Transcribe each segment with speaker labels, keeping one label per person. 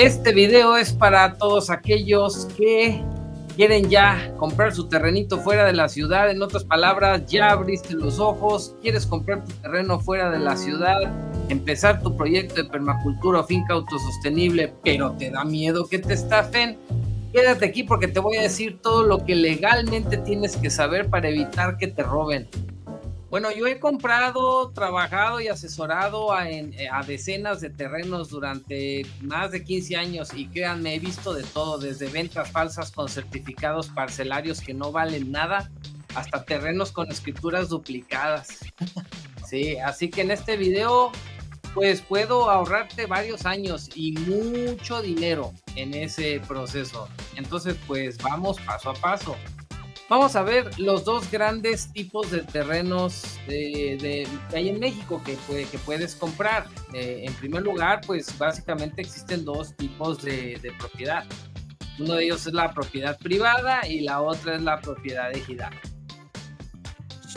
Speaker 1: Este video es para todos aquellos que quieren ya comprar su terrenito fuera de la ciudad. En otras palabras, ya abriste los ojos, quieres comprar tu terreno fuera de la ciudad, empezar tu proyecto de permacultura o finca autosostenible, pero te da miedo que te estafen. Quédate aquí porque te voy a decir todo lo que legalmente tienes que saber para evitar que te roben. Bueno, yo he comprado, trabajado y asesorado a decenas de terrenos durante más de 15 años y créanme, he visto de todo, desde ventas falsas con certificados parcelarios que no valen nada, hasta terrenos con escrituras duplicadas. Sí, así que en este video, pues puedo ahorrarte varios años y mucho dinero en ese proceso. Entonces, pues vamos paso a paso. Vamos a ver los dos grandes tipos de terrenos que hay en México que puedes comprar. En primer lugar, pues básicamente existen dos tipos de propiedad. Uno de ellos es la propiedad privada y la otra es la propiedad ejidal.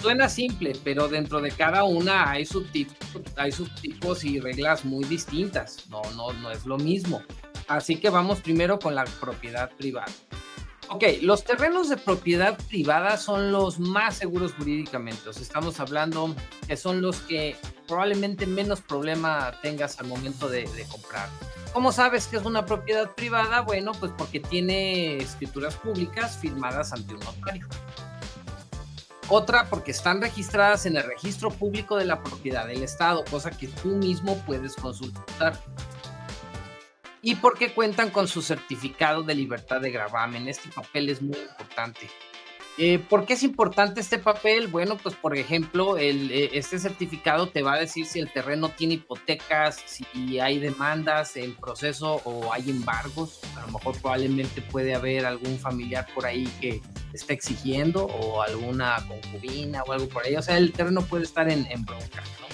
Speaker 1: Suena simple, pero dentro de cada una hay subtipos y reglas muy distintas. No es lo mismo. Así que vamos primero con la propiedad privada. Ok, los terrenos de propiedad privada son los más seguros jurídicamente. O sea, estamos hablando que son los que probablemente menos problema tengas al momento de comprar. ¿Cómo sabes que es una propiedad privada? Bueno, pues porque tiene escrituras públicas firmadas ante un notario. Otra, porque están registradas en el registro público de la propiedad del Estado, cosa que tú mismo puedes consultar. Y porque cuentan con su certificado de libertad de gravamen. Este papel es muy importante. ¿Por qué es importante este papel? Bueno, pues por ejemplo, este certificado te va a decir si el terreno tiene hipotecas, si hay demandas en proceso o hay embargos. A lo mejor probablemente puede haber algún familiar por ahí que está exigiendo o alguna concubina o algo por ahí. O sea, el terreno puede estar en bronca, ¿no?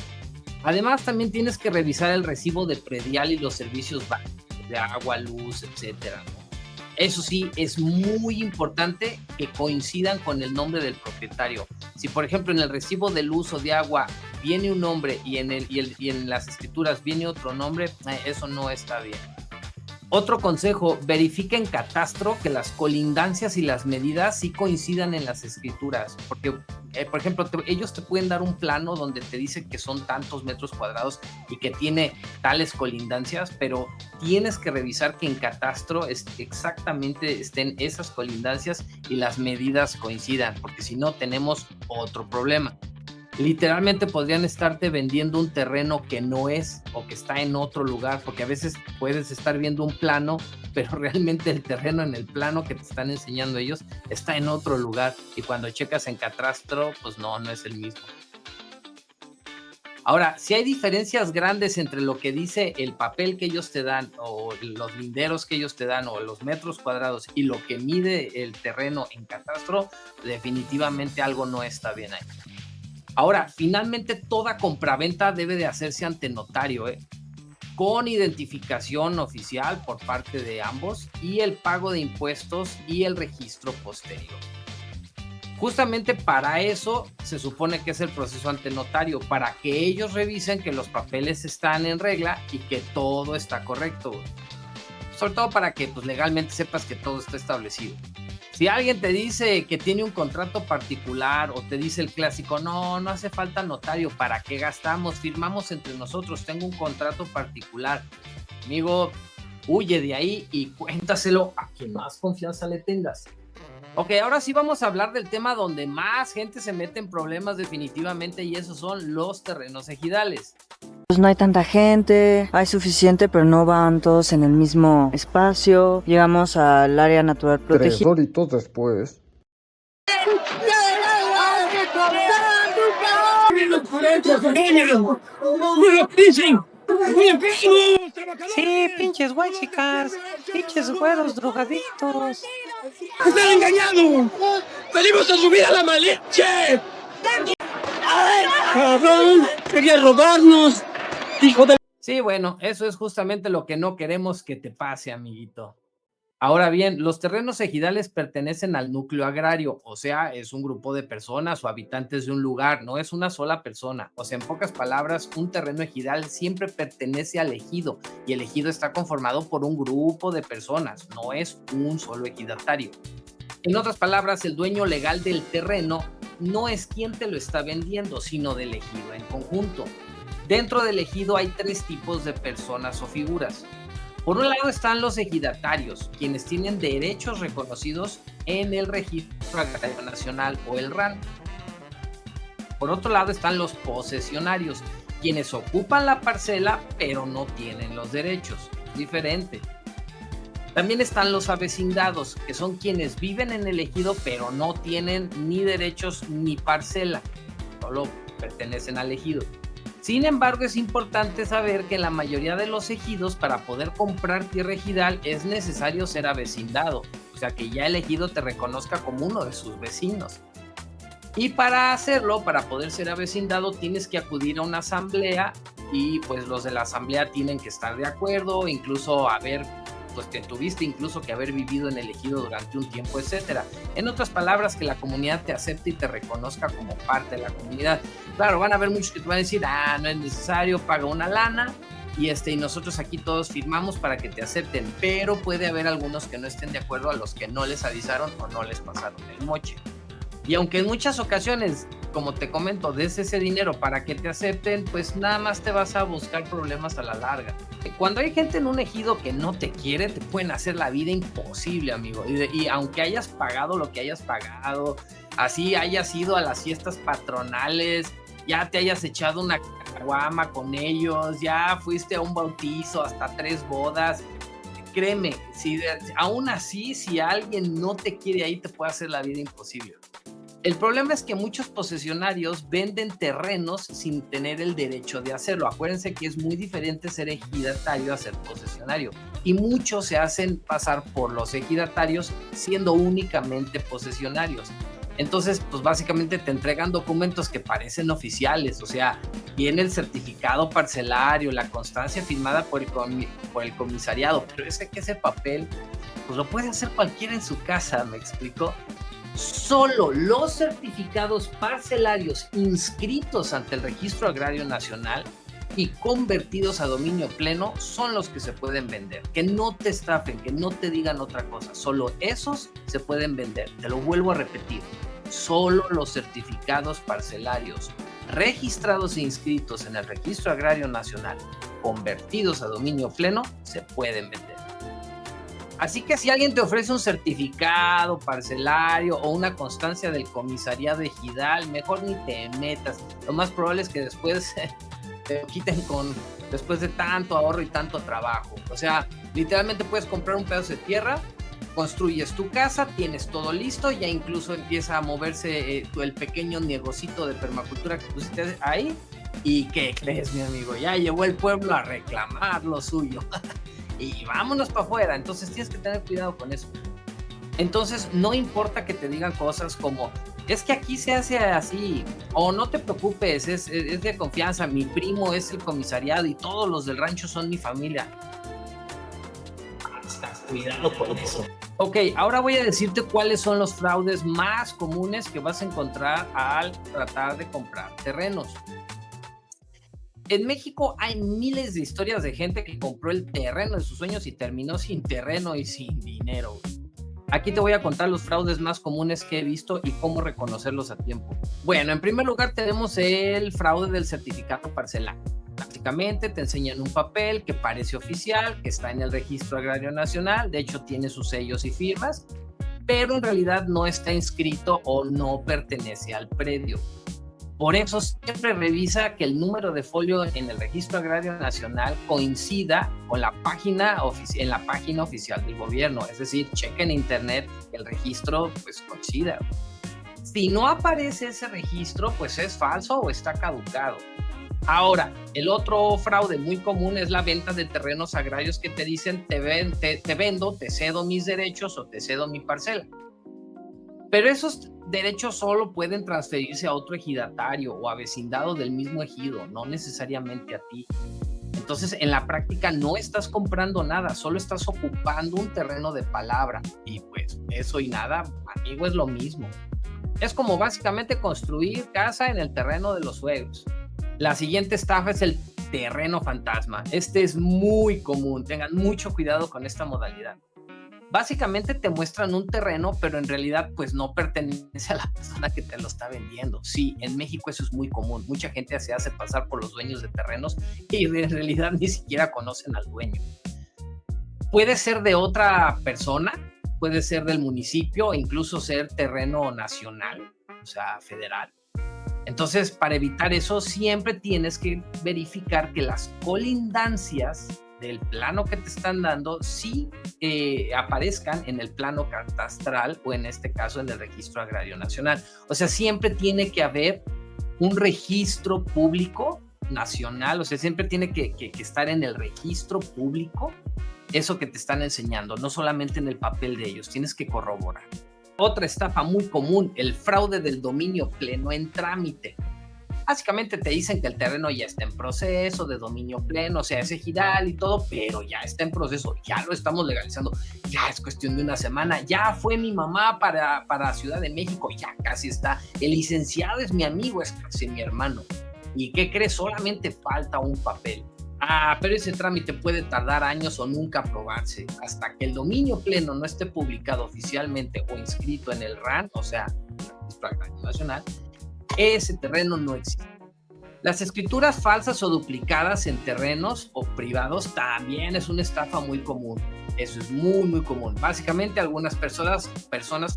Speaker 1: Además, también tienes que revisar el recibo de predial y los servicios básicos de agua, luz, etcétera, ¿no? Eso sí, es muy importante que coincidan con el nombre del propietario. Si, por ejemplo, en el recibo del uso de agua viene un nombre y en las escrituras viene otro nombre, eso no está bien. Otro consejo, verifica en catastro que las colindancias y las medidas sí coincidan en las escrituras, porque, por ejemplo, ellos te pueden dar un plano donde te dice que son tantos metros cuadrados y que tiene tales colindancias, pero tienes que revisar que en catastro exactamente estén esas colindancias y las medidas coincidan, porque si no tenemos otro problema. Literalmente podrían estarte vendiendo un terreno que no es o que está en otro lugar, porque a veces puedes estar viendo un plano, pero realmente el terreno en el plano que te están enseñando ellos está en otro lugar y cuando checas en catastro, pues no es el mismo. Ahora, si hay diferencias grandes entre lo que dice el papel que ellos te dan o los linderos que ellos te dan o los metros cuadrados y lo que mide el terreno en catastro, definitivamente algo no está bien ahí. Ahora, finalmente toda compraventa debe de hacerse ante notario, con identificación oficial por parte de ambos y el pago de impuestos y el registro posterior. Justamente para eso se supone que es el proceso ante notario, para que ellos revisen que los papeles están en regla y que todo está correcto. Sobre todo para que pues, legalmente sepas que todo está establecido. Si alguien te dice que tiene un contrato particular o te dice el clásico, no hace falta notario, ¿para qué gastamos? Firmamos entre nosotros, tengo un contrato particular. Amigo, huye de ahí y cuéntaselo a quien más confianza le tengas. Ok, ahora sí vamos a hablar del tema donde más gente se mete en problemas definitivamente y esos son los terrenos ejidales.
Speaker 2: Pues no hay tanta gente, hay suficiente, pero no van todos en el mismo espacio. Llegamos al área natural protegida.
Speaker 3: 3 horitos después.
Speaker 4: Sí, pinches guachicas, pinches güeros drogadictos.
Speaker 5: ¡Están engañados! ¡Venimos a subir a la Malinche! ¡Cabrón! ¡Quería robarnos! ¡Hijo de...
Speaker 1: Sí, bueno, eso es justamente lo que no queremos que te pase, amiguito. Ahora bien, los terrenos ejidales pertenecen al núcleo agrario, o sea, es un grupo de personas o habitantes de un lugar, no es una sola persona. O sea, en pocas palabras, un terreno ejidal siempre pertenece al ejido y el ejido está conformado por un grupo de personas, no es un solo ejidatario. En otras palabras, el dueño legal del terreno no es quien te lo está vendiendo, sino del ejido en conjunto. Dentro del ejido hay tres tipos de personas o figuras. Por un lado están los ejidatarios, quienes tienen derechos reconocidos en el Registro Agrario Nacional o el RAN. Por otro lado están los posesionarios, quienes ocupan la parcela pero no tienen los derechos. Diferente. También están los avecindados, que son quienes viven en el ejido pero no tienen ni derechos ni parcela, solo pertenecen al ejido. Sin embargo, es importante saber que en la mayoría de los ejidos, para poder comprar tierra ejidal, es necesario ser avecindado, o sea, que ya el ejido te reconozca como uno de sus vecinos. Y para hacerlo, para poder ser avecindado, tienes que acudir a una asamblea y pues los de la asamblea tienen que estar de acuerdo, incluso haber, pues que tuviste incluso que haber vivido en el ejido durante un tiempo, etcétera. En otras palabras, que la comunidad te acepte y te reconozca como parte de la comunidad. Claro, van a haber muchos que te van a decir, no es necesario, paga una lana y nosotros aquí todos firmamos para que te acepten, pero puede haber algunos que no estén de acuerdo, a los que no les avisaron o no les pasaron el moche. Y aunque en muchas ocasiones, como te comento, des ese dinero para que te acepten, pues nada más te vas a buscar problemas a la larga. Cuando hay gente en un ejido que no te quiere, te pueden hacer la vida imposible, amigo. Y aunque hayas pagado lo que hayas pagado, así hayas ido a las fiestas patronales, ya te hayas echado una caguama con ellos, ya fuiste a un bautizo, hasta 3 bodas, créeme, aún así, si alguien no te quiere ahí, te puede hacer la vida imposible. El problema es que muchos posesionarios venden terrenos sin tener el derecho de hacerlo. Acuérdense que es muy diferente ser ejidatario a ser posesionario. Y muchos se hacen pasar por los ejidatarios siendo únicamente posesionarios. Entonces, pues básicamente te entregan documentos que parecen oficiales. O sea, viene el certificado parcelario, la constancia firmada por el comisariado. Pero ese papel, pues lo puede hacer cualquiera en su casa, ¿me explico? Solo los certificados parcelarios inscritos ante el Registro Agrario Nacional y convertidos a dominio pleno son los que se pueden vender. Que no te estafen, que no te digan otra cosa. Solo esos se pueden vender. Te lo vuelvo a repetir. Solo los certificados parcelarios registrados e inscritos en el Registro Agrario Nacional, convertidos a dominio pleno, se pueden vender. Así que si alguien te ofrece un certificado parcelario o una constancia del comisariado ejidal, mejor ni te metas. Lo más probable es que después te quiten después de tanto ahorro y tanto trabajo. O sea, literalmente puedes comprar un pedazo de tierra, construyes tu casa, tienes todo listo, ya incluso empieza a moverse el pequeño negocito de permacultura que pusiste ahí. ¿Y qué crees, mi amigo? Ya llegó el pueblo a reclamar lo suyo. Y vámonos para afuera. Entonces tienes que tener cuidado con eso. Entonces no importa que te digan cosas como, es que aquí se hace así, o no te preocupes, es de confianza, mi primo es el comisariado y todos los del rancho son mi familia. Hasta cuidado con eso. Ok, ahora voy a decirte cuáles son los fraudes más comunes que vas a encontrar al tratar de comprar terrenos. En México hay miles de historias de gente que compró el terreno de sus sueños y terminó sin terreno y sin dinero. Aquí te voy a contar los fraudes más comunes que he visto y cómo reconocerlos a tiempo. Bueno, en primer lugar tenemos el fraude del certificado parcelar. Básicamente te enseñan un papel que parece oficial, que está en el Registro Agrario Nacional, de hecho tiene sus sellos y firmas, pero en realidad no está inscrito o no pertenece al predio. Por eso siempre revisa que el número de folio en el Registro Agrario Nacional coincida con la página en la página oficial del gobierno. Es decir, checa en internet que el registro pues coincida. Si no aparece ese registro, pues es falso o está caducado. Ahora, el otro fraude muy común es la venta de terrenos agrarios que te dicen te vendo, te cedo mis derechos o te cedo mi parcela. Pero esos derechos solo pueden transferirse a otro ejidatario o a vecindado del mismo ejido, no necesariamente a ti. Entonces, en la práctica no estás comprando nada, solo estás ocupando un terreno de palabra. Y pues eso y nada, amigo, es lo mismo. Es como básicamente construir casa en el terreno de los suegros. La siguiente estafa es el terreno fantasma. Este es muy común, tengan mucho cuidado con esta modalidad. Básicamente te muestran un terreno, pero en realidad pues no pertenece a la persona que te lo está vendiendo. Sí, en México eso es muy común. Mucha gente se hace pasar por los dueños de terrenos y en realidad ni siquiera conocen al dueño. Puede ser de otra persona, puede ser del municipio, incluso ser terreno nacional, o sea, federal. Entonces, para evitar eso, siempre tienes que verificar que las colindancias del plano que te están dando sí aparezcan en el plano catastral o en este caso en el Registro Agrario Nacional. O sea, siempre tiene que haber un registro público nacional, o sea, siempre tiene que estar en el registro público eso que te están enseñando, no solamente en el papel de ellos, tienes que corroborar. Otra estafa muy común, el fraude del dominio pleno en trámite. Básicamente te dicen que el terreno ya está en proceso de dominio pleno, o sea, es ejidal y todo, pero ya está en proceso, ya lo estamos legalizando, ya es cuestión de una semana, ya fue mi mamá para Ciudad de México, ya casi está, el licenciado es mi amigo, es casi mi hermano. ¿Y qué crees? Solamente falta un papel. Pero ese trámite puede tardar años o nunca aprobarse. Hasta que el dominio pleno no esté publicado oficialmente o inscrito en el RAN, o sea, el Registro Agrario Nacional, ese terreno no existe. Las escrituras falsas o duplicadas en terrenos o privados también es una estafa muy común. Eso es muy, muy común. Básicamente algunas personas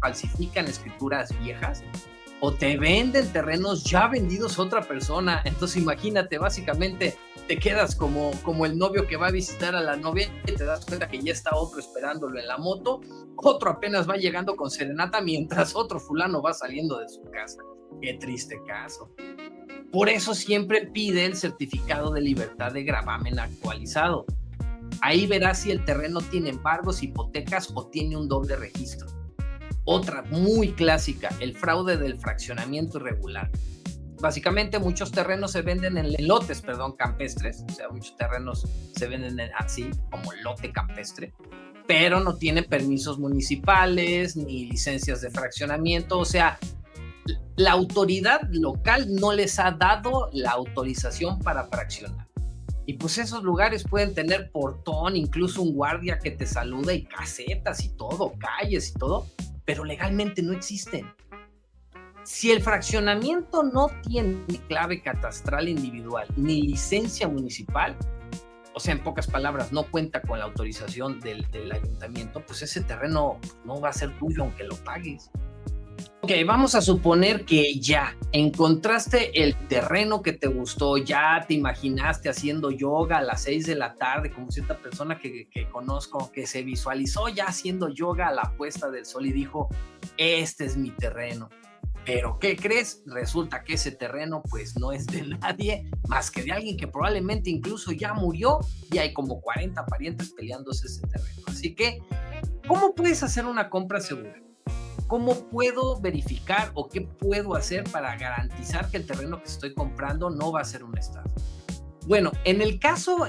Speaker 1: falsifican escrituras viejas o te venden terrenos ya vendidos a otra persona. Entonces imagínate, básicamente te quedas como el novio que va a visitar a la novia y te das cuenta que ya está otro esperándolo en la moto, otro apenas va llegando con serenata mientras otro fulano va saliendo de su casa. Qué triste caso. Por eso siempre pide el certificado de libertad de gravamen actualizado. Ahí verás si el terreno tiene embargos, hipotecas o tiene un doble registro. Otra muy clásica, el fraude del fraccionamiento irregular. Básicamente muchos terrenos se venden en lotes, campestres, o sea, muchos terrenos se venden así, como lote campestre, pero no tienen permisos municipales ni licencias de fraccionamiento, o sea, la autoridad local no les ha dado la autorización para fraccionar. Y pues esos lugares pueden tener portón, incluso un guardia que te saluda y casetas y todo, calles y todo, pero legalmente no existen. Si el fraccionamiento no tiene clave catastral individual ni licencia municipal, o sea, en pocas palabras, no cuenta con la autorización del ayuntamiento, pues ese terreno no va a ser tuyo aunque lo pagues. Ok, vamos a suponer que ya encontraste el terreno que te gustó, ya te imaginaste haciendo yoga a las 6 de la tarde, como cierta persona que conozco, que se visualizó ya haciendo yoga a la puesta del sol y dijo, este es mi terreno. Pero ¿qué crees? Resulta que ese terreno pues no es de nadie más que de alguien que probablemente incluso ya murió y hay como 40 parientes peleándose ese terreno. Así que, ¿cómo puedes hacer una compra segura? ¿Cómo puedo verificar o qué puedo hacer para garantizar que el terreno que estoy comprando no va a ser una estafa? Bueno, en el caso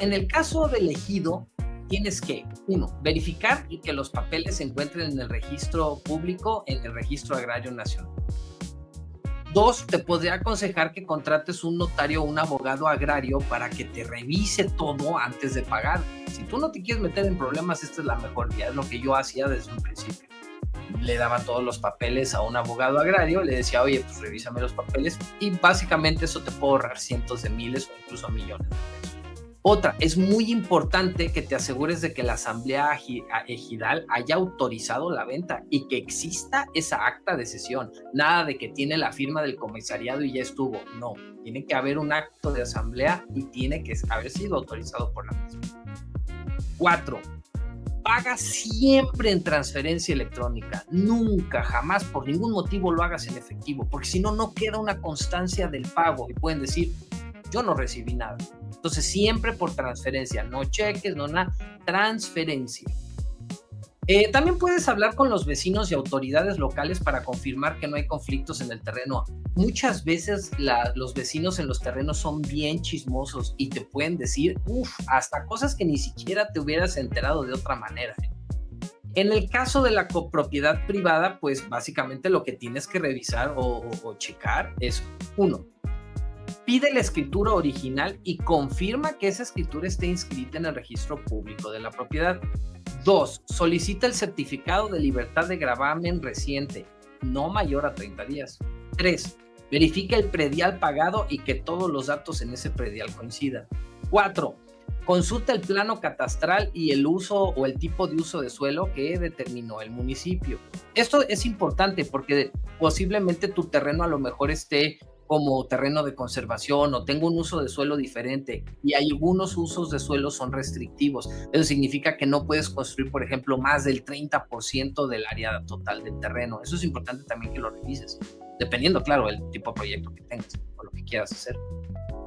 Speaker 1: del ejido, tienes que, 1, verificar que los papeles se encuentren en el registro público, en el Registro Agrario Nacional. 2, te podría aconsejar que contrates un notario o un abogado agrario para que te revise todo antes de pagar. Si tú no te quieres meter en problemas, esta es la mejor vía, es lo que yo hacía desde un principio. Le daba todos los papeles a un abogado agrario, le decía, oye, pues revísame los papeles y básicamente eso te puede ahorrar cientos de miles o incluso millones de pesos. Otra, es muy importante que te asegures de que la asamblea ejidal haya autorizado la venta y que exista esa acta de cesión. Nada de que tiene la firma del comisariado y ya estuvo. No, tiene que haber un acto de asamblea y tiene que haber sido autorizado por la misma. 4, paga siempre en transferencia electrónica. Nunca, jamás, por ningún motivo lo hagas en efectivo, porque si no, no queda una constancia del pago y pueden decir, yo no recibí nada. Entonces, siempre por transferencia, no cheques, no nada, transferencia. También puedes hablar con los vecinos y autoridades locales para confirmar que no hay conflictos en el terreno. Muchas veces los vecinos en los terrenos son bien chismosos y te pueden decir, hasta cosas que ni siquiera te hubieras enterado de otra manera. En el caso de la copropiedad privada, pues básicamente lo que tienes que revisar o checar es, 1, pide la escritura original y confirma que esa escritura esté inscrita en el registro público de la propiedad. 2, solicita el certificado de libertad de gravamen reciente, no mayor a 30 días. 3, verifica el predial pagado y que todos los datos en ese predial coincidan. 4, consulta el plano catastral y el uso o el tipo de uso de suelo que determinó el municipio. Esto es importante porque posiblemente tu terreno a lo mejor esté como terreno de conservación o tenga un uso de suelo diferente y hay algunos usos de suelo son restrictivos. Eso significa que no puedes construir, por ejemplo, más del 30% del área total del terreno. Eso es importante también que lo revises, dependiendo, claro, del tipo de proyecto que tengas o lo que quieras hacer.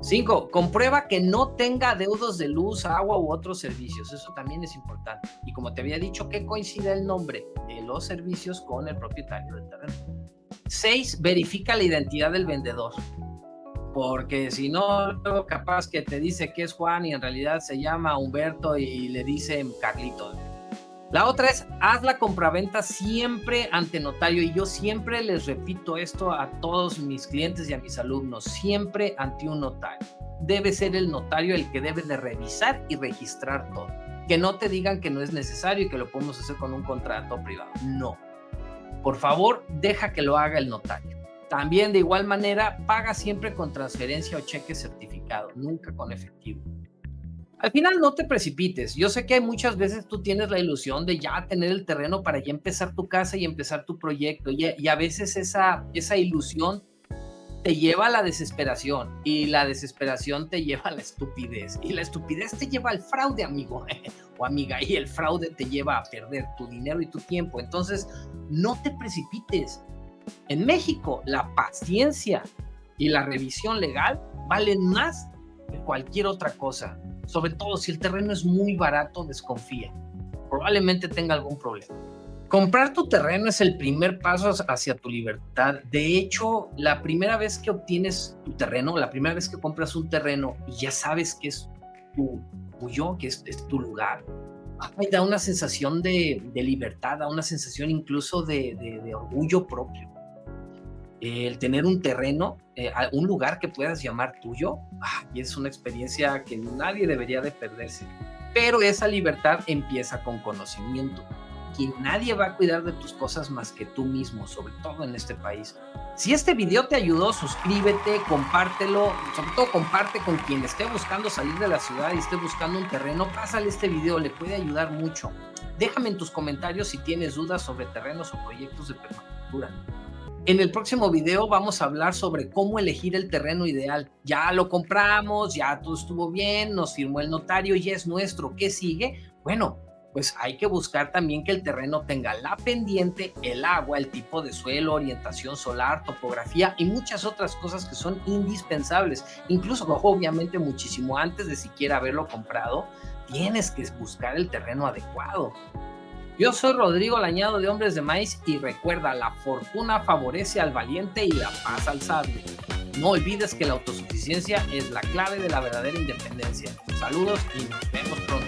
Speaker 1: 5, comprueba que no tenga adeudos de luz, agua u otros servicios. Eso también es importante. Y como te había dicho, que coincida el nombre de los servicios con el propietario del terreno. 6, verifica la identidad del vendedor. Porque si no, luego capaz que te dice que es Juan y en realidad se llama Humberto y le dicen Carlito. La otra es, haz la compraventa siempre ante notario, y yo siempre les repito esto a todos mis clientes y a mis alumnos, siempre ante un notario. Debe ser el notario el que debe de revisar y registrar todo. Que no te digan que no es necesario y que lo podemos hacer con un contrato privado. No. Por favor, deja que lo haga el notario. También, de igual manera, paga siempre con transferencia o cheque certificado, nunca con efectivo. Al final no te precipites. Yo sé que muchas veces tú tienes la ilusión de ya tener el terreno para ya empezar tu casa y empezar tu proyecto, y a veces esa ilusión te lleva a la desesperación, y la desesperación te lleva a la estupidez, y la estupidez te lleva al fraude, amigo o amiga, y el fraude te lleva a perder tu dinero y tu tiempo. Entonces, no te precipites. En México, la paciencia y la revisión legal valen más que cualquier otra cosa. Sobre todo si el terreno es muy barato, desconfía. Probablemente tenga algún problema. Comprar tu terreno es el primer paso hacia tu libertad. De hecho, la primera vez que obtienes tu terreno, la primera vez que compras un terreno y ya sabes que es tuyo, que es tu lugar, da una sensación de libertad, da una sensación incluso de orgullo propio. El tener un terreno, un lugar que puedas llamar tuyo, y es una experiencia que nadie debería de perderse. Pero esa libertad empieza con conocimiento. Que nadie va a cuidar de tus cosas más que tú mismo, sobre todo en este país. Si este video te ayudó, suscríbete, compártelo, sobre todo comparte con quien esté buscando salir de la ciudad y esté buscando un terreno, pásale este video, le puede ayudar mucho. Déjame en tus comentarios si tienes dudas sobre terrenos o proyectos de permacultura. En el próximo video vamos a hablar sobre cómo elegir el terreno ideal. Ya lo compramos, ya todo estuvo bien, nos firmó el notario, ya es nuestro. ¿Qué sigue? Bueno, pues hay que buscar también que el terreno tenga la pendiente, el agua, el tipo de suelo, orientación solar, topografía y muchas otras cosas que son indispensables. Incluso, obviamente, muchísimo antes de siquiera haberlo comprado, tienes que buscar el terreno adecuado. Yo soy Rodrigo Lañado de Hombres de Maíz y recuerda, la fortuna favorece al valiente y la paz al sabio. No olvides que la autosuficiencia es la clave de la verdadera independencia. Saludos y nos vemos pronto.